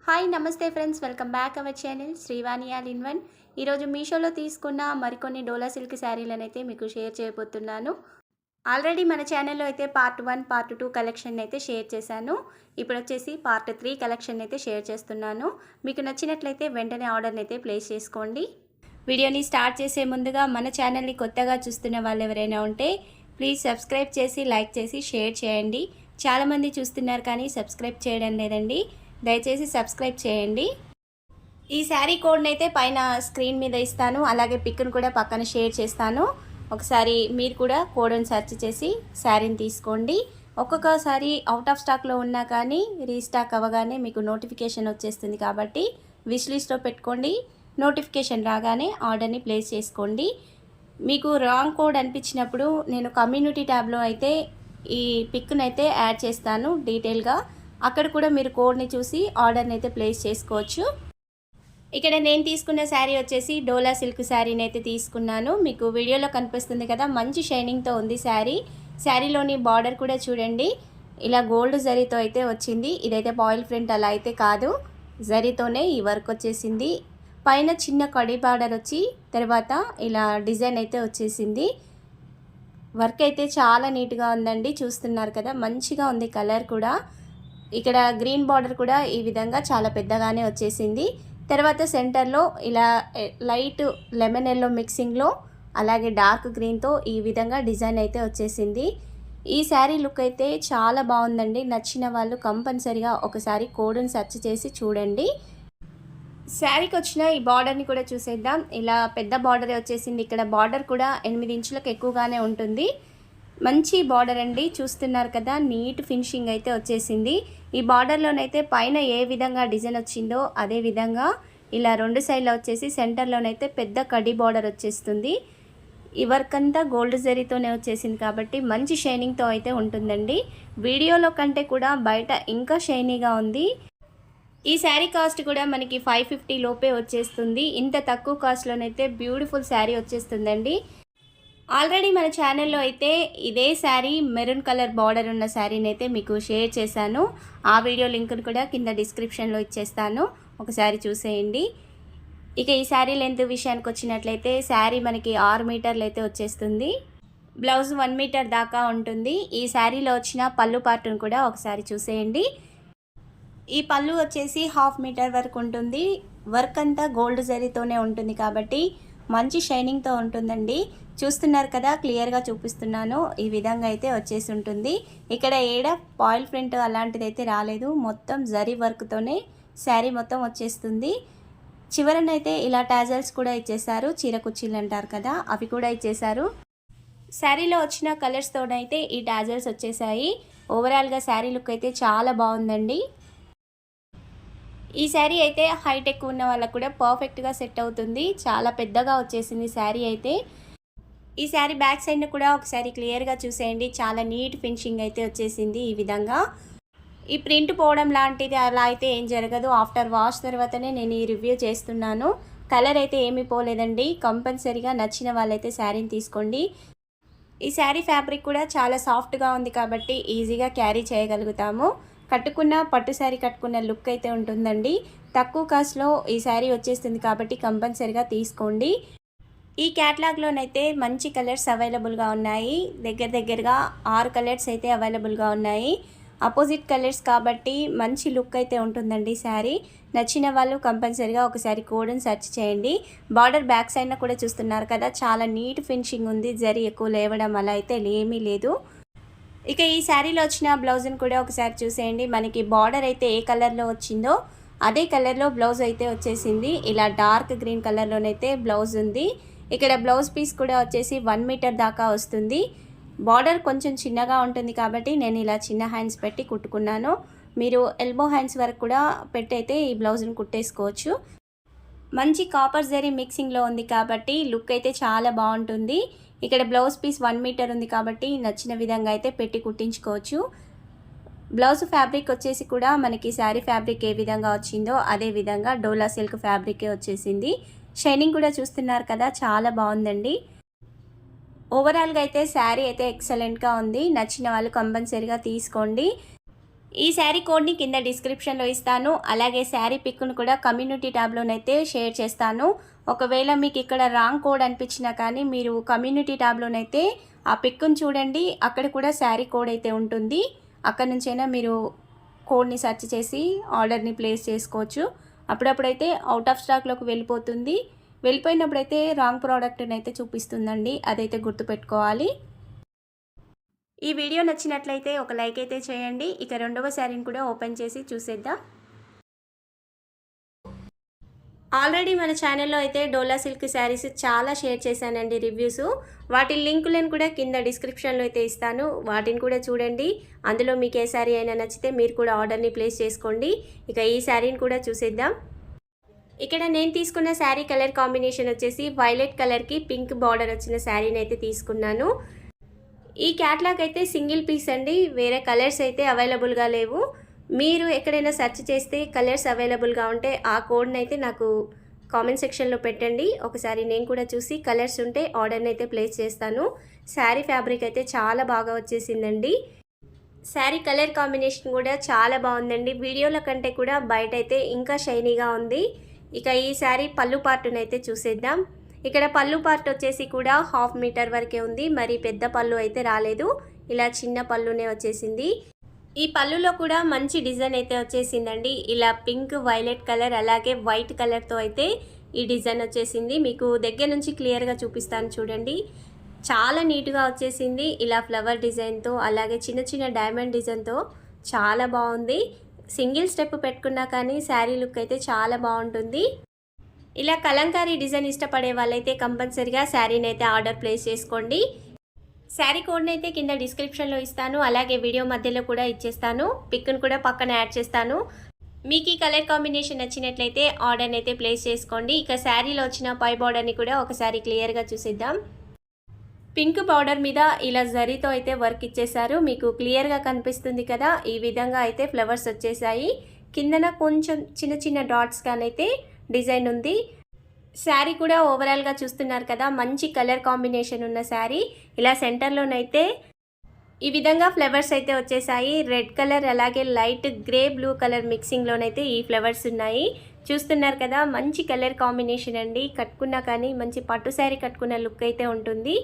Hi నమస్తే friends, welcome back our channel Srivani all in one. ఈరోజు మీషోలో తీసుకున్న మరికొన్ని డోలా సిల్క్ శారీలను అయితే మీకు షేర్ చేయబోతున్నాను. ఆల్రెడీ మన ఛానల్లో అయితే పార్ట్ 1 పార్ట్ 2 కలెక్షన్ అయితే షేర్ చేశాను. ఇప్పుడు వచ్చేసి పార్ట్ 3 కలెక్షన్ అయితే షేర్ చేస్తున్నాను. మీకు నచ్చినట్లయితే వెంటనే ఆర్డర్ని అయితే ప్లేస్ చేసుకోండి. వీడియోని స్టార్ట్ చేసే ముందుగా మన ఛానల్ని కొత్తగా చూస్తున్న వాళ్ళు ఎవరైనా ఉంటే ప్లీజ్ సబ్స్క్రైబ్ చేసి లైక్ చేసి షేర్ చేయండి. చాలామంది చూస్తున్నారు కానీ సబ్స్క్రైబ్ చేయడం లేదండి, దయచేసి సబ్స్క్రైబ్ చేయండి. ఈ శారీ కోడ్ని అయితే పైన స్క్రీన్ మీద ఇస్తాను, అలాగే పిక్ను కూడా పక్కన షేర్ చేస్తాను. ఒకసారి మీరు కూడా కోడ్ని సెర్చ్ చేసి శారీని తీసుకోండి. ఒక్కొక్కసారి అవుట్ ఆఫ్ స్టాక్లో ఉన్నా కానీ రీస్టాక్ అవ్వగానే మీకు నోటిఫికేషన్ వచ్చేస్తుంది, కాబట్టి విష్ లిస్ట్లో పెట్టుకోండి. నోటిఫికేషన్ రాగానే ఆర్డర్ని ప్లేస్ చేసుకోండి. మీకు రాంగ్ కోడ్ అనిపించినప్పుడు నేను కమ్యూనిటీ ట్యాబ్లో అయితే ఈ పిక్ను అయితే యాడ్ చేస్తాను డీటెయిల్గా. అక్కడ కూడా మీరు కోడ్ని చూసి ఆర్డర్ని అయితే ప్లేస్ చేసుకోవచ్చు. ఇక్కడ నేను తీసుకున్న శారీ వచ్చేసి డోలా సిల్క్ శారీని అయితే తీసుకున్నాను. మీకు వీడియోలో కనిపిస్తుంది కదా, మంచి షైనింగ్తో ఉంది శారీ. శారీలోని బార్డర్ కూడా చూడండి, ఇలా గోల్డ్ జరీతో అయితే వచ్చింది. ఇదైతే బాయిల్ ప్రింట్ అలా అయితే కాదు, జరీతోనే ఈ వర్క్ వచ్చేసింది. పైన చిన్న కడి బార్డర్ వచ్చి తర్వాత ఇలా డిజైన్ అయితే వచ్చేసింది. వర్క్ అయితే చాలా నీట్గా ఉందండి, చూస్తున్నారు కదా, మంచిగా ఉంది. కలర్ కూడా ఇక్కడ గ్రీన్ బార్డర్ కూడా ఈ విధంగా చాలా పెద్దగానే వచ్చేసింది. తర్వాత సెంటర్లో ఇలా లైట్ లెమన్ ఎల్లో మిక్సింగ్లో అలాగే డార్క్ గ్రీన్తో ఈ విధంగా డిజైన్ అయితే వచ్చేసింది. ఈ శారీ లుక్ అయితే చాలా బాగుందండి. నచ్చిన వాళ్ళు కంపల్సరిగా ఒకసారి కోడ్ని సెర్చ్ చేసి చూడండి. శారీకి వచ్చిన ఈ బార్డర్ని కూడా చూసేద్దాం. ఇలా పెద్ద బార్డరే వచ్చేసింది. ఇక్కడ బార్డర్ కూడా 8 ఇంచులకు ఎక్కువగానే ఉంటుంది. మంచి బార్డర్ అండి, చూస్తున్నారు కదా, నీట్ ఫినిషింగ్ అయితే వచ్చేసింది. ఈ బార్డర్లోనైతే పైన ఏ విధంగా డిజైన్ వచ్చిందో అదే విధంగా ఇలా రెండు సైడ్లో వచ్చేసి సెంటర్లోనైతే పెద్ద కడ్డీ బార్డర్ వచ్చేస్తుంది. ఈ వర్క్ అంతా గోల్డ్ జరీతోనే వచ్చేసింది కాబట్టి మంచి షైనింగ్తో అయితే ఉంటుందండి. వీడియోలో కంటే కూడా బయట ఇంకా షైనీగా ఉంది. ఈ శారీ కాస్ట్ కూడా మనకి 550 లోపే వచ్చేస్తుంది. ఇంత తక్కువ కాస్ట్లోనైతే బ్యూటిఫుల్ శారీ వచ్చేస్తుందండి. ఆల్రెడీ మన ఛానల్లో అయితే ఇదే శారీ మెరూన్ కలర్ బార్డర్ ఉన్న శారీని అయితే మీకు షేర్ చేశాను. ఆ వీడియో లింక్ను కూడా కింద డిస్క్రిప్షన్లో ఇచ్చేస్తాను, ఒకసారి చూసేయండి. ఇక ఈ శారీ లెంత్ విషయానికి వచ్చినట్లయితే శారీ మనకి 6 మీటర్లు అయితే వచ్చేస్తుంది. బ్లౌజ్ 1 మీటర్ దాకా ఉంటుంది. ఈ శారీలో వచ్చిన పళ్ళు పార్ట్ను కూడా ఒకసారి చూసేయండి. ఈ పళ్ళు వచ్చేసి 1/2 మీటర్ వరకు ఉంటుంది. వర్క్ అంతా గోల్డ్ జరీతోనే ఉంటుంది కాబట్టి మంచి షైనింగ్తో ఉంటుందండి. చూస్తున్నారు కదా, క్లియర్గా చూపిస్తున్నాను. ఈ విధంగా అయితే వచ్చేసి ఉంటుంది. ఇక్కడ ఏడ పాయిల్ ప్రింట్ అలాంటిది అయితే రాలేదు, మొత్తం జరీ వర్క్తోనే శారీ మొత్తం వచ్చేస్తుంది. చివరనైతే ఇలా టాజల్స్ కూడా ఇచ్చేసారు, చీర కుర్చీలు అంటారు కదా, అవి కూడా ఇచ్చేసారు. శారీలో వచ్చిన కలర్స్తోనైతే ఈ టాజల్స్ వచ్చేసాయి. ఓవరాల్గా శారీ లుక్ అయితే చాలా బాగుందండి. ఈ శారీ అయితే హైట్ ఎక్కువ ఉన్న వాళ్ళకు కూడా పర్ఫెక్ట్గా సెట్ అవుతుంది. చాలా పెద్దగా వచ్చేసింది శారీ అయితే. ఈ శారీ బ్యాక్ సైడ్ను కూడా ఒకసారి క్లియర్గా చూసేయండి. చాలా నీట్ ఫినిషింగ్ అయితే వచ్చేసింది. ఈ విధంగా ఈ ప్రింట్ పోవడం లాంటిది అలా అయితే ఏం జరగదు. ఆఫ్టర్ వాష్ తర్వాతనే నేను ఈ రివ్యూ చేస్తున్నాను. కలర్ అయితే ఏమీ పోలేదండి. కంపల్సరీగా నచ్చిన వాళ్ళైతే శారీని తీసుకోండి. ఈ శారీ ఫ్యాబ్రిక్ కూడా చాలా సాఫ్ట్గా ఉంది కాబట్టి ఈజీగా క్యారీ చేయగలుగుతాము. కట్టుకున్న పట్టు శారీ కట్టుకున్న లుక్ అయితే ఉంటుందండి. తక్కువ కాస్ట్లో ఈ శారీ వచ్చేస్తుంది కాబట్టి కంపల్సరీగా తీసుకోండి. ఈ క్యాటలాగ్లోనైతే మంచి కలర్స్ అవైలబుల్గా ఉన్నాయి. దగ్గరగా 6 కలర్స్ అయితే అవైలబుల్గా ఉన్నాయి. అపోజిట్ కలర్స్ కాబట్టి మంచి లుక్ అయితే ఉంటుందండి శారీ. నచ్చిన వాళ్ళు కంపల్సరీగా ఒకసారి కోడ్ని సెర్చ్ చేయండి. బార్డర్ బ్యాక్ సైడ్న కూడా చూస్తున్నారు కదా, చాలా నీట్ ఫినిషింగ్ ఉంది. జరీ ఎక్కువ లేవడం అలా అయితే ఏమీ లేదు. ఇక ఈ శారీలో వచ్చిన బ్లౌజ్ని కూడా ఒకసారి చూసేయండి. మనకి బార్డర్ అయితే ఏ కలర్లో వచ్చిందో అదే కలర్లో బ్లౌజ్ అయితే వచ్చేసింది. ఇలా డార్క్ గ్రీన్ కలర్లోనైతే బ్లౌజ్ ఉంది. ఇక్కడ బ్లౌజ్ పీస్ కూడా వచ్చేసి 1 మీటర్ దాకా వస్తుంది. బార్డర్ కొంచెం చిన్నగా ఉంటుంది కాబట్టి నేను ఇలా చిన్న హ్యాండ్స్ పెట్టి కుట్టుకున్నాను. మీరు ఎల్బో హ్యాండ్స్ వరకు కూడా పెట్టయితే ఈ బ్లౌజ్ని కుట్టేసుకోవచ్చు. మంచి కాపర్ జరీ మిక్సింగ్లో ఉంది కాబట్టి లుక్ అయితే చాలా బాగుంటుంది. ఇక్కడ బ్లౌజ్ పీస్ 1 మీటర్ ఉంది కాబట్టి నచ్చిన విధంగా అయితే పెట్టి కుట్టించుకోవచ్చు. బ్లౌజ్ ఫ్యాబ్రిక్ వచ్చేసి కూడా మనకి శారీ ఫ్యాబ్రిక్ ఏ విధంగా వచ్చిందో అదే విధంగా డోలా సిల్క్ ఫ్యాబ్రికే వచ్చేసింది. షైనింగ్ కూడా చూస్తున్నారు కదా, చాలా బాగుందండి. ఓవరాల్గా అయితే శారీ అయితే ఎక్సలెంట్గా ఉంది. నచ్చిన వాళ్ళు కంపల్సరీగా తీసుకోండి. ఈ శారీ కోడ్ని కింద డిస్క్రిప్షన్లో ఇస్తాను. అలాగే శారీ పిక్ను కూడా కమ్యూనిటీ ట్యాబ్లోనైతే షేర్ చేస్తాను. ఒకవేళ మీకు ఇక్కడ రాంగ్ కోడ్ అనిపించినా కానీ మీరు కమ్యూనిటీ ట్యాబ్లోనైతే ఆ పిక్ను చూడండి. అక్కడ కూడా శారీ కోడ్ అయితే ఉంటుంది. అక్కడ నుంచైనా మీరు కోడ్ని సెర్చ్ చేసి ఆర్డర్ని ప్లేస్ చేసుకోవచ్చు. అప్పుడప్పుడైతే అవుట్ ఆఫ్ స్టాక్లోకి వెళ్ళిపోతుంది. వెళ్ళిపోయినప్పుడైతే రాంగ్ ప్రోడక్ట్ని అయితే చూపిస్తుందండి. అదైతే గుర్తుపెట్టుకోవాలి. ఈ వీడియో నచ్చినట్లయితే ఒక లైక్ అయితే చేయండి. ఇక రెండవ శారీని కూడా ఓపెన్ చేసి చూసేద్దాం. ఆల్రెడీ మన ఛానల్లో అయితే డోలా సిల్క్ శారీస్ చాలా షేర్ చేశానండి రివ్యూస్. వాటి లింకులను కూడా కింద డిస్క్రిప్షన్లో అయితే ఇస్తాను. వాటిని కూడా చూడండి. అందులో మీకు ఏ శారీ అయినా నచ్చితే మీరు కూడా ఆర్డర్ని ప్లేస్ చేసుకోండి. ఇక ఈ శారీని కూడా చూసేద్దాం. ఇక్కడ నేను తీసుకున్న శారీ కలర్ కాంబినేషన్ వచ్చేసి వైలెట్ కలర్కి పింక్ బార్డర్ వచ్చిన శారీని అయితే తీసుకున్నాను. ఈ క్యాట్లాగ్ అయితే సింగిల్ పీస్ అండి. వేరే కలర్స్ అయితే అవైలబుల్గా లేవు. మీరు ఎక్కడైనా సెర్చ్ చేస్తే కలర్స్ అవైలబుల్గా ఉంటే ఆ కోడ్ని అయితే నాకు కామెంట్ సెక్షన్లో పెట్టండి. ఒకసారి నేను కూడా చూసి కలర్స్ ఉంటే ఆర్డర్ని అయితే ప్లేస్ చేస్తాను. శారీ ఫ్యాబ్రిక్ అయితే చాలా బాగా వచ్చేసిందండి. శారీ కలర్ కాంబినేషన్ కూడా చాలా బాగుందండి. వీడియోల కంటే కూడా బయట అయితే ఇంకా షైనీగా ఉంది. ఇక ఈ శారీ పళ్ళు పార్ట్ని అయితే చూసేద్దాం. ఇక్కడ పళ్ళు పార్ట్ వచ్చేసి కూడా 1/2 మీటర్ వరకే ఉంది. మరి పెద్ద పళ్ళు అయితే రాలేదు. ఇలా చిన్న పళ్ళునే వచ్చేసింది. ఈ పళ్ళులో కూడా మంచి డిజైన్ అయితే వచ్చేసిందండి. ఇలా పింక్ వైలెట్ కలర్ అలాగే వైట్ కలర్తో అయితే ఈ డిజైన్ వచ్చేసింది. మీకు దగ్గర నుంచి క్లియర్గా చూపిస్తాను చూడండి. చాలా నీట్గా వచ్చేసింది. ఇలా ఫ్లవర్ డిజైన్తో అలాగే చిన్న చిన్న డైమండ్ డిజైన్తో చాలా బాగుంది. సింగిల్ స్టెప్ పెట్టుకున్నా కానీ శారీ లుక్ అయితే చాలా బాగుంటుంది. ఇలా కలంకారీ డిజైన్ ఇష్టపడే వాళ్ళైతే కంపల్సరీగా శారీని అయితే ఆర్డర్ ప్లేస్ చేసుకోండి. శారీ కోడ్ని అయితే కింద డిస్క్రిప్షన్లో ఇస్తాను. అలాగే వీడియో మధ్యలో కూడా ఇచ్చేస్తాను. పిక్ను కూడా పక్కన యాడ్ చేస్తాను. మీకు ఈ కలర్ కాంబినేషన్ నచ్చినట్లయితే ఆర్డర్ని అయితే ప్లేస్ చేసుకోండి. ఇక శారీలో వచ్చిన పై బార్డర్ని కూడా ఒకసారి క్లియర్గా చూసిద్దాం. పింక్ బార్డర్ మీద ఇలా జరీతో అయితే వర్క్ ఇచ్చేసారు. మీకు క్లియర్గా కనిపిస్తుంది కదా. ఈ విధంగా అయితే ఫ్లవర్స్ వచ్చేసాయి. కిందన కొంచెం చిన్న చిన్న డాట్స్ కానైతే డిజైన్ ఉంది. శారీ కూడా ఓవరాల్గా చూస్తున్నారు కదా, మంచి కలర్ కాంబినేషన్ ఉన్న శారీ. ఇలా సెంటర్లోనైతే ఈ విధంగా ఫ్లవర్స్ అయితే వచ్చేసాయి. రెడ్ కలర్ అలాగే లైట్ గ్రే బ్లూ కలర్ మిక్సింగ్లోనైతే ఈ ఫ్లవర్స్ ఉన్నాయి. చూస్తున్నారు కదా, మంచి కలర్ కాంబినేషన్ అండి. కట్టుకున్నా కానీ మంచి పట్టు శారీ కట్టుకున్న లుక్ అయితే ఉంటుంది.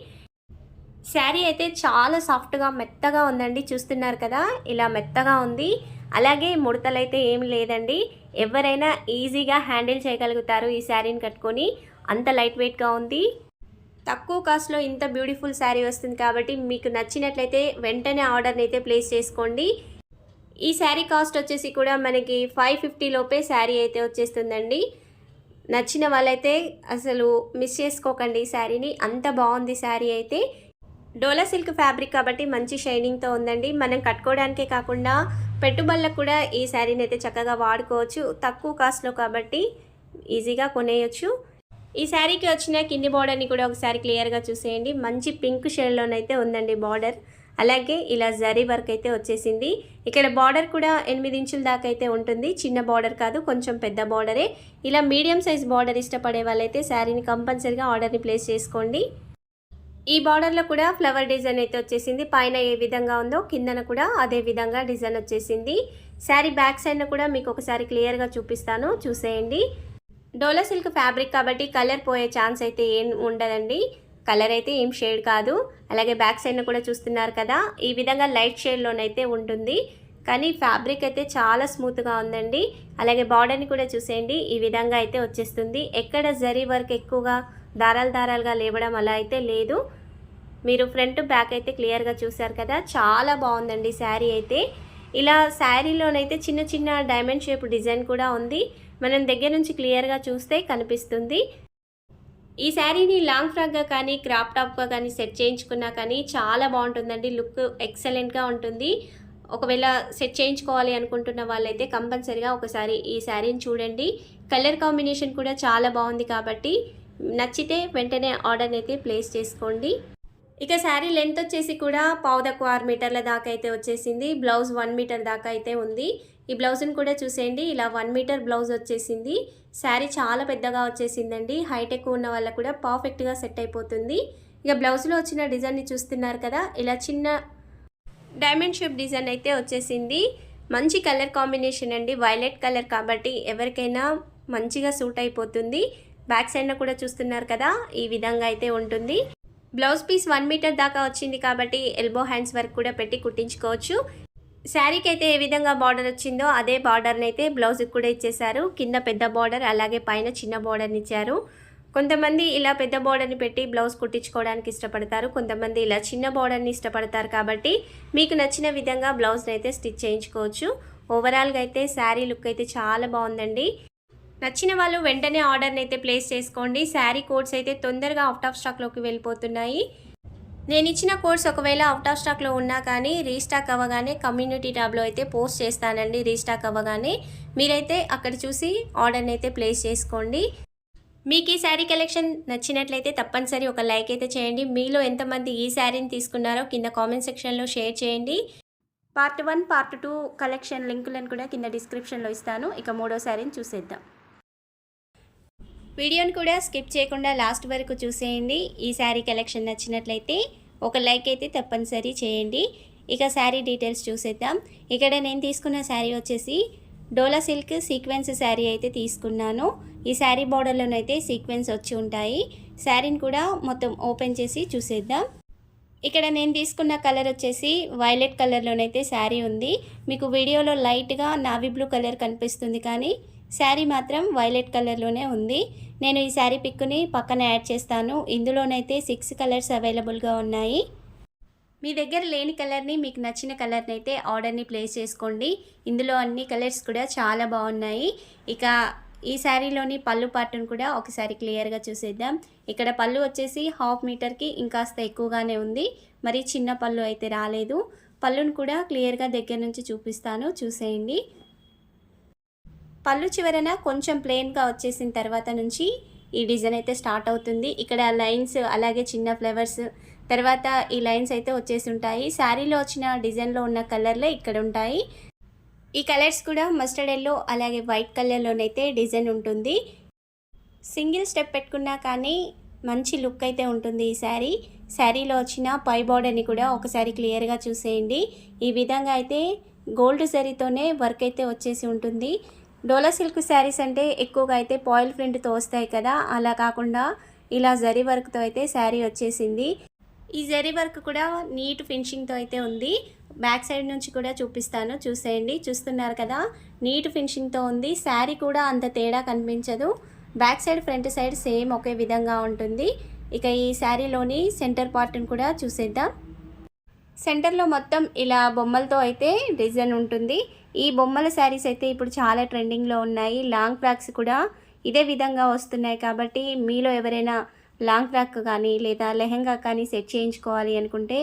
శారీ అయితే చాలా సాఫ్ట్గా మెత్తగా ఉందండి. చూస్తున్నారు కదా, ఇలా మెత్తగా ఉంది. అలాగే ముడతలైతే ఏమి లేదండి. ఎవరైనా ఈజీగా హ్యాండిల్ చేయగలుగుతారు ఈ శారీని కట్టుకొని. అంత లైట్ వెయిట్గా ఉంది. తక్కువ కాస్ట్లో ఇంత బ్యూటిఫుల్ శారీ వస్తుంది కాబట్టి మీకు నచ్చినట్లయితే వెంటనే ఆర్డర్ని అయితే ప్లేస్ చేసుకోండి. ఈ శారీ కాస్ట్ వచ్చేసి కూడా మనకి 550 లోపే శారీ అయితే వచ్చేస్తుందండి. నచ్చిన వాళ్ళైతే అసలు మిస్ చేసుకోకండి ఈ శారీని. అంత బాగుంది శారీ అయితే. డోలా సిల్క్ ఫ్యాబ్రిక్ కాబట్టి మంచి షైనింగ్తో ఉందండి. మనం కట్టుకోవడానికే కాకుండా పెట్టుబడులకు కూడా ఈ శారీని అయితే చక్కగా వాడుకోవచ్చు. తక్కువ కాస్ట్లో కాబట్టి ఈజీగా కొనేయచ్చు. ఈ శారీకి వచ్చిన కింది బార్డర్ని కూడా ఒకసారి క్లియర్గా చూసేయండి. మంచి పింక్ షేడ్లోనైతే ఉందండి బార్డర్. అలాగే ఇలా జరీ వర్క్ అయితే వచ్చేసింది. ఇక్కడ బార్డర్ కూడా 8 ఇంచుల దాకా అయితే ఉంటుంది. చిన్న బార్డర్ కాదు, కొంచెం పెద్ద బార్డరే. ఇలా మీడియం సైజ్ బార్డర్ ఇష్టపడే వాళ్ళైతే శారీని కంపల్సరీగా ఆర్డర్ని ప్లేస్ చేసుకోండి. ఈ బార్డర్లో కూడా ఫ్లవర్ డిజైన్ అయితే వచ్చేసింది. పైన ఏ విధంగా ఉందో కిందన కూడా అదే విధంగా డిజైన్ వచ్చేసింది. శారీ బ్యాక్ సైడ్ను కూడా మీకు ఒకసారి క్లియర్గా చూపిస్తాను, చూసేయండి. డోలా సిల్క్ ఫ్యాబ్రిక్ కాబట్టి కలర్ పోయే ఛాన్స్ అయితే ఏం ఉండదండి. కలర్ అయితే ఏం షేడ్ కాదు. అలాగే బ్యాక్ సైడ్ను కూడా చూస్తున్నారు కదా, ఈ విధంగా లైట్ షేడ్లోనైతే ఉంటుంది. కానీ ఫ్యాబ్రిక్ అయితే చాలా స్మూత్గా ఉందండి. అలాగే బార్డర్ని కూడా చూసేయండి. ఈ విధంగా అయితే వచ్చేస్తుంది. ఎక్కడ జరీ వర్క్ ఎక్కువగా దారాలుగా లేవడం అలా అయితే లేదు. మీరు ఫ్రంట్ బ్యాక్ అయితే క్లియర్గా చూసారు కదా, చాలా బాగుందండి శారీ అయితే. ఇలా శారీలోనైతే చిన్న చిన్న డైమండ్ షేప్ డిజైన్ కూడా ఉంది. మనం దగ్గర నుంచి క్లియర్గా చూస్తే కనిపిస్తుంది. ఈ శారీని లాంగ్ ఫ్రాక్గా కానీ క్రాప్ టాప్గా కానీ సెట్ చేయించుకున్నా కానీ చాలా బాగుంటుందండి. లుక్ ఎక్సలెంట్గా ఉంటుంది. ఒకవేళ సెట్ చేయించుకోవాలి అనుకుంటున్న వాళ్ళైతే కంపల్సరీగా ఒకసారి ఈ శారీని చూడండి. కలర్ కాంబినేషన్ కూడా చాలా బాగుంది కాబట్టి నచ్చితే వెంటనే ఆర్డర్ని అయితే ప్లేస్ చేసుకోండి. ఇక శారీ లెంత్ వచ్చేసి కూడా 6.25 మీటర్ల దాకా అయితే వచ్చేసింది. బ్లౌజ్ 1 మీటర్ దాకా అయితే ఉంది. ఈ బ్లౌజ్ని కూడా చూసేయండి. ఇలా 1 మీటర్ బ్లౌజ్ వచ్చేసింది. శారీ చాలా పెద్దగా వచ్చేసిందండి. హైట్ ఎక్కువ ఉన్న వాళ్ళకు కూడా పర్ఫెక్ట్గా సెట్ అయిపోతుంది. ఇక బ్లౌజ్లో వచ్చిన డిజైన్ని చూస్తున్నారు కదా, ఇలా చిన్న డైమండ్ షేప్ డిజైన్ అయితే వచ్చేసింది. మంచి కలర్ కాంబినేషన్ అండి, వైలెట్ కలర్ కాబట్టి ఎవరికైనా మంచిగా సూట్ అయిపోతుంది. బ్యాక్ సైడ్న కూడా చూస్తున్నారు కదా, ఈ విధంగా అయితే ఉంటుంది. బ్లౌజ్ పీస్ 1 మీటర్ దాకా వచ్చింది కాబట్టి ఎల్బో హ్యాండ్స్ వర్క్ కూడా పెట్టి కుట్టించుకోవచ్చు. శారీకి అయితే ఏ విధంగా బార్డర్ వచ్చిందో అదే బార్డర్ని అయితే బ్లౌజ్కి కూడా ఇచ్చేశారు. కింద పెద్ద బార్డర్, అలాగే పైన చిన్న బార్డర్ని ఇచ్చారు. కొంతమంది ఇలా పెద్ద బార్డర్ని పెట్టి బ్లౌజ్ కుట్టించుకోవడానికి ఇష్టపడతారు, కొంతమంది ఇలా చిన్న బార్డర్ని ఇష్టపడతారు. కాబట్టి మీకు నచ్చిన విధంగా బ్లౌజ్ని అయితే స్టిచ్ చేయించుకోవచ్చు. ఓవరాల్గా అయితే శారీ లుక్ అయితే చాలా బాగుందండి. నచ్చిన వాళ్ళు వెంటనే ఆర్డర్ని అయితే ప్లేస్ చేసుకోండి. శారీ కోడ్స్ అయితే తొందరగా అవుట్ ఆఫ్ స్టాక్లోకి వెళ్ళిపోతున్నాయి. నేను ఇచ్చిన కోడ్స్ ఒకవేళ అవుట్ ఆఫ్ స్టాక్లో ఉన్నా కానీ రీస్టాక్ అవ్వగానే కమ్యూనిటీ ట్యాబ్లో అయితే పోస్ట్ చేస్తానండి. రీస్టాక్ అవ్వగానే మీరైతే అక్కడ చూసి ఆర్డర్ని అయితే ప్లేస్ చేసుకోండి. మీకు ఈ శారీ కలెక్షన్ నచ్చినట్లయితే తప్పనిసరి ఒక లైక్ అయితే చేయండి. మీలో ఎంతమంది ఈ శారీని తీసుకున్నారో కింద కామెంట్ సెక్షన్లో షేర్ చేయండి. పార్ట్ 1, పార్ట్ 2 కలెక్షన్ లింకులను కూడా కింద డిస్క్రిప్షన్లో ఇస్తాను. ఇక మూడో శారీని చూసేద్దాం. వీడియోని కూడా స్కిప్ చేయకుండా లాస్ట్ వరకు చూసేయండి. ఈ శారీ కలెక్షన్ నచ్చినట్లయితే ఒక లైక్ అయితే తప్పనిసరి చేయండి. ఇక శారీ డీటెయిల్స్ చూసేద్దాం. ఇక్కడ నేను తీసుకున్న శారీ వచ్చేసి డోలా సిల్క్ సీక్వెన్స్ శారీ అయితే తీసుకున్నాను. ఈ శారీ బార్డర్లోనైతే సీక్వెన్స్ వచ్చి ఉంటాయి. శారీని కూడా మొత్తం ఓపెన్ చేసి చూసేద్దాం. ఇక్కడ నేను తీసుకున్న కలర్ వచ్చేసి వైలెట్ కలర్లోనైతే శారీ ఉంది. మీకు వీడియోలో లైట్గా నావీ బ్లూ కలర్ కనిపిస్తుంది, కానీ శారీ మాత్రం వైలెట్ కలర్లోనే ఉంది. నేను ఈ శారీ పిక్ని పక్కన యాడ్ చేస్తాను. ఇందులోనైతే 6 కలర్స్ అవైలబుల్గా ఉన్నాయి. మీ దగ్గర లేని కలర్ని, మీకు నచ్చిన కలర్ని అయితే ఆర్డర్ని ప్లేస్ చేసుకోండి. ఇందులో అన్ని కలర్స్ కూడా చాలా బాగున్నాయి. ఇక ఈ శారీలోని పళ్ళు పార్ట్ను కూడా ఒకసారి క్లియర్గా చూసేద్దాం. ఇక్కడ పళ్ళు వచ్చేసి 1/2 మీటర్కి ఇంకాస్త ఎక్కువగానే ఉంది, మరి చిన్న పళ్ళు అయితే రాలేదు. పళ్ళును కూడా క్లియర్గా దగ్గర నుంచి చూపిస్తాను, చూసేయండి. పళ్ళు చివరన కొంచెం ప్లెయిన్గా వచ్చేసిన తర్వాత నుంచి ఈ డిజైన్ అయితే స్టార్ట్ అవుతుంది. ఇక్కడ లైన్స్, అలాగే చిన్న ఫ్లవర్స్, తర్వాత ఈ లైన్స్ అయితే వచ్చేసి ఉంటాయి. శారీలో వచ్చిన డిజైన్లో ఉన్న కలర్లే ఇక్కడ ఉంటాయి. ఈ కలర్స్ కూడా మస్టర్డ్ ఎల్లో, అలాగే వైట్ కలర్లోనైతే డిజైన్ ఉంటుంది. సింగిల్ స్టెప్ పెట్టుకున్నా కానీ మంచి లుక్ అయితే ఉంటుంది ఈ శారీ. శారీలో వచ్చిన పై బార్డర్ని కూడా ఒకసారి క్లియర్గా చూసేయండి. ఈ విధంగా అయితే గోల్డ్ జరీతోనే వర్క్ అయితే వచ్చేసి ఉంటుంది. డోలా సిల్క్ శారీస్ అంటే ఎక్కువగా అయితే పాయిల్ ప్రింట్తో వస్తాయి కదా, అలా కాకుండా ఇలా జరీ వర్క్తో అయితే శారీ వచ్చేసింది. ఈ జరీ వర్క్ కూడా నీట్ ఫినిషింగ్తో అయితే ఉంది. బ్యాక్ సైడ్ నుంచి కూడా చూపిస్తాను, చూసేయండి. చూస్తున్నారు కదా, నీట్ ఫినిషింగ్తో ఉంది. శారీ కూడా అంత తేడా కనిపించదు. Back side, front side same ఒకే విధంగా ఉంటుంది. ఇక ఈ శారీలోని సెంటర్ పార్ట్ని కూడా చూసేద్దాం. సెంటర్లో మొత్తం ఇలా బొమ్మలతో అయితే డిజైన్ ఉంటుంది. ఈ బొమ్మల శారీస్ అయితే ఇప్పుడు చాలా ట్రెండింగ్లో ఉన్నాయి. లాంగ్ ఫ్రాక్స్ కూడా ఇదే విధంగా వస్తున్నాయి. కాబట్టి మీలో ఎవరైనా లాంగ్ ఫ్రాక్ కానీ లేదా లెహెంగా కానీ సెట్ చేయించుకోవాలి అనుకుంటే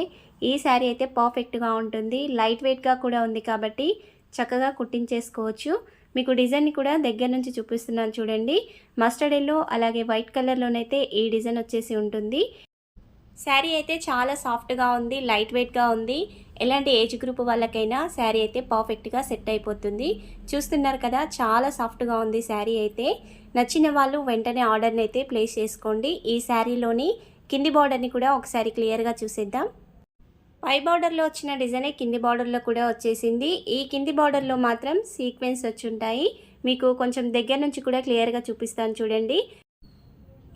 ఈ శారీ అయితే పర్ఫెక్ట్గా ఉంటుంది. లైట్ వెయిట్గా కూడా ఉంది కాబట్టి చక్కగా కుట్టించేసుకోవచ్చు. మీకు డిజైన్ని కూడా దగ్గర నుంచి చూపిస్తున్నాను చూడండి. మస్టర్డ్ ఎల్లో, అలాగే వైట్ కలర్లోనైతే ఈ డిజైన్ వచ్చేసి ఉంటుంది. శారీ అయితే చాలా సాఫ్ట్గా ఉంది, లైట్ వెయిట్గా ఉంది. ఎలాంటి ఏజ్ గ్రూప్ వాళ్ళకైనా శారీ అయితే పర్ఫెక్ట్గా సెట్ అయిపోతుంది. చూస్తున్నారు కదా, చాలా సాఫ్ట్గా ఉంది శారీ అయితే. నచ్చిన వాళ్ళు వెంటనే ఆర్డర్ని అయితే ప్లేస్ చేసుకోండి. ఈ శారీలోని కింది బార్డర్ని కూడా ఒకసారి క్లియర్గా చూసేద్దాం. పై బార్డర్లో వచ్చిన డిజైనే కింది బార్డర్లో కూడా వచ్చేసింది. ఈ కింది బార్డర్లో మాత్రం సీక్వెన్స్ వచ్చి ఉంటాయి. మీకు కొంచెం దగ్గర నుంచి కూడా క్లియర్గా చూపిస్తాను చూడండి.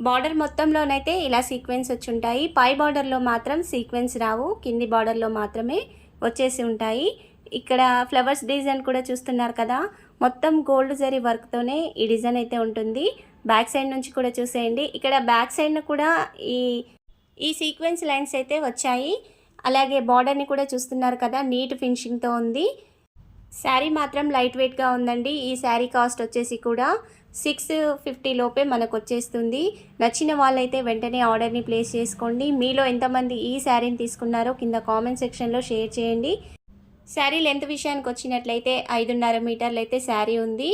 బార్డర్ మొత్తంలోనైతే ఇలా సీక్వెన్స్ వచ్చి ఉంటాయి. పై బార్డర్లో మాత్రం సీక్వెన్స్ రావు, కింది బార్డర్లో మాత్రమే వచ్చేసి ఉంటాయి. ఇక్కడ ఫ్లవర్స్ డిజైన్ కూడా చూస్తున్నారు కదా, మొత్తం గోల్డ్ జరీ వర్క్తోనే ఈ డిజైన్ అయితే ఉంటుంది. బ్యాక్ సైడ్ నుంచి కూడా చూసేయండి. ఇక్కడ బ్యాక్ సైడ్ను కూడా ఈ సీక్వెన్స్ లైన్స్ అయితే వచ్చాయి. అలాగే బార్డర్ని కూడా చూస్తున్నారు కదా, నీట్ ఫినిషింగ్తో ఉంది. శారీ మాత్రం లైట్ వెయిట్గా ఉందండి. ఈ శారీ కాస్ట్ వచ్చేసి కూడా 650 లోపే మనకు వచ్చేస్తుంది. నచ్చిన వాళ్ళైతే వెంటనే ఆర్డర్ని ప్లేస్ చేసుకోండి. మీలో ఎంతమంది ఈ శారీని తీసుకున్నారో కింద కామెంట్ సెక్షన్లో షేర్ చేయండి. శారీ లెంత్ విషయానికి వచ్చినట్లయితే 5.5 మీటర్లు అయితే శారీ ఉంది.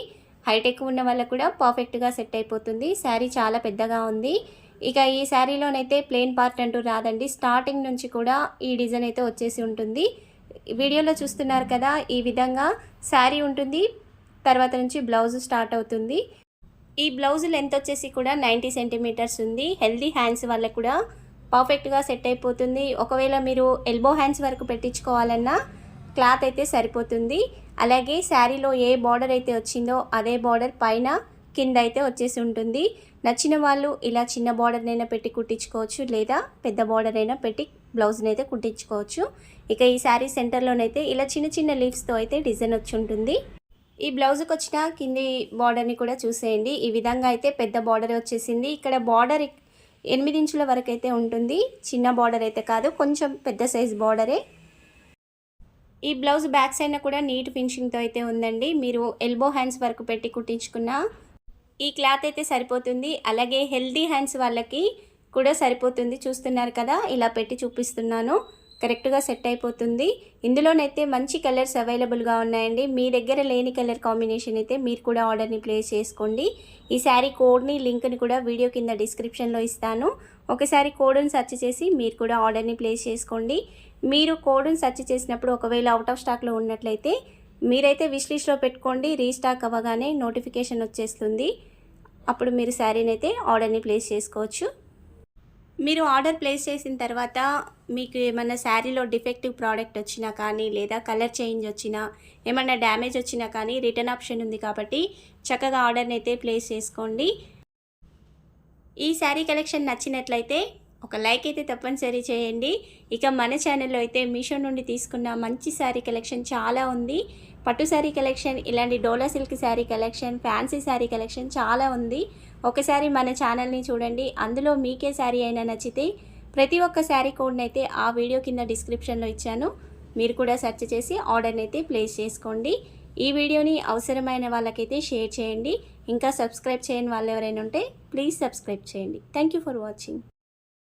హైట్ ఎక్కువ ఉన్న వాళ్ళకు కూడా పర్ఫెక్ట్గా సెట్ అయిపోతుంది. శారీ చాలా పెద్దగా ఉంది. ఇక ఈ శారీలోనైతే ప్లెయిన్ పార్ట్ అంటూ రాదండి. స్టార్టింగ్ నుంచి కూడా ఈ డిజైన్ అయితే వచ్చేసి ఉంటుంది. వీడియోలో చూస్తున్నారు కదా, ఈ విధంగా శారీ ఉంటుంది. తర్వాత నుంచి బ్లౌజ్ స్టార్ట్ అవుతుంది. ఈ బ్లౌజ్ లెంత్ వచ్చేసి కూడా 90 సెంటీమీటర్స్ ఉంది. హెల్దీ హ్యాండ్స్ వాళ్ళకు కూడా పర్ఫెక్ట్గా సెట్ అయిపోతుంది. ఒకవేళ మీరు ఎల్బో హ్యాండ్స్ వరకు పెట్టించుకోవాలన్నా క్లాత్ అయితే సరిపోతుంది. అలాగే శారీలో ఏ బార్డర్ అయితే వచ్చిందో అదే బార్డర్ పైన కింద అయితే వచ్చేసి ఉంటుంది. నచ్చిన వాళ్ళు ఇలా చిన్న బార్డర్నైనా పెట్టి కుట్టించుకోవచ్చు, లేదా పెద్ద బార్డర్ అయినా పెట్టి బ్లౌజ్ని అయితే కుట్టించుకోవచ్చు. ఇక ఈ శారీ సెంటర్లోనైతే ఇలా చిన్న చిన్న లీవ్స్తో అయితే డిజైన్ వచ్చి ఉంటుంది. ఈ బ్లౌజ్కి వచ్చిన కింది బార్డర్ని కూడా చూసేయండి. ఈ విధంగా అయితే పెద్ద బార్డర్ వచ్చేసింది. ఇక్కడ బార్డర్ 8 ఇంచుల వరకు అయితే ఉంటుంది. చిన్న బార్డర్ అయితే కాదు, కొంచెం పెద్ద సైజ్ బార్డరే. ఈ బ్లౌజ్ బ్యాక్ సైడ్ కూడా నీట్ ఫినిషింగ్తో అయితే ఉందండి. మీరు ఎల్బో హ్యాండ్స్ వరకు పెట్టి కుట్టించుకున్న ఈ క్లాత్ అయితే సరిపోతుంది. అలాగే హెల్దీ హ్యాండ్స్ వాళ్ళకి కూడా సరిపోతుంది. చూస్తున్నారు కదా, ఇలా పెట్టి చూపిస్తున్నాను. కరెక్ట్గా సెట్ అయిపోతుంది. ఇందులోనైతే మంచి కలర్స్ అవైలబుల్గా ఉన్నాయండి. మీ దగ్గర లేని కలర్ కాంబినేషన్ అయితే మీరు కూడా ఆర్డర్ని ప్లేస్ చేసుకోండి. ఈ శారీ కోడ్ని లింక్ని కూడా వీడియో కింద డిస్క్రిప్షన్లో ఇస్తాను. ఒకసారి కోడ్ని సెర్చ్ చేసి మీరు కూడా ఆర్డర్ని ప్లేస్ చేసుకోండి. మీరు కోడ్ని సెర్చ్ చేసినప్పుడు ఒకవేళ అవుట్ ఆఫ్ స్టాక్లో ఉన్నట్లయితే మీరైతే విష్ లిస్ట్లో పెట్టుకోండి. రీస్టాక్ అవ్వగానే నోటిఫికేషన్ వచ్చేస్తుంది. అప్పుడు మీరు శారీని అయితే ఆర్డర్ని ప్లేస్ చేసుకోవచ్చు. మీరు ఆర్డర్ ప్లేస్ చేసిన తర్వాత మీకు ఏమన్నా శారీలో డిఫెక్టివ్ ప్రోడక్ట్ వచ్చినా కానీ, లేదా కలర్ చేంజ్ వచ్చినా, ఏమన్నా డ్యామేజ్ వచ్చినా కానీ రిటర్న్ ఆప్షన్ ఉంది కాబట్టి చక్కగా ఆర్డర్ని అయితే ప్లేస్ చేసుకోండి. ఈ శారీ కలెక్షన్ నచ్చినట్లయితే ఒక లైక్ అయితే తప్పనిసరి చేయండి. ఇక మన ఛానల్లో అయితే మీషో నుండి తీసుకున్న మంచి శారీ కలెక్షన్ చాలా ఉంది. పట్టు శారీ కలెక్షన్, ఇలాంటి Dola silk sari collection, fancy sari collection చాలా ఉంది. ఒకసారి మన ఛానల్ని చూడండి. అందులో మీకే శారీ అయినా నచ్చితే ప్రతి ఒక్క శారీ కోడ్ని అయితే ఆ వీడియో కింద డిస్క్రిప్షన్లో ఇచ్చాను. మీరు కూడా సెర్చ్ చేసి ఆర్డర్ని అయితే ప్లేస్ చేసుకోండి. ఈ వీడియోని అవసరమైన వాళ్ళకైతే షేర్ చేయండి. ఇంకా సబ్స్క్రైబ్ చేయని వాళ్ళు ఎవరైనా ఉంటే ప్లీజ్ సబ్స్క్రైబ్ చేయండి. Thank you for watching.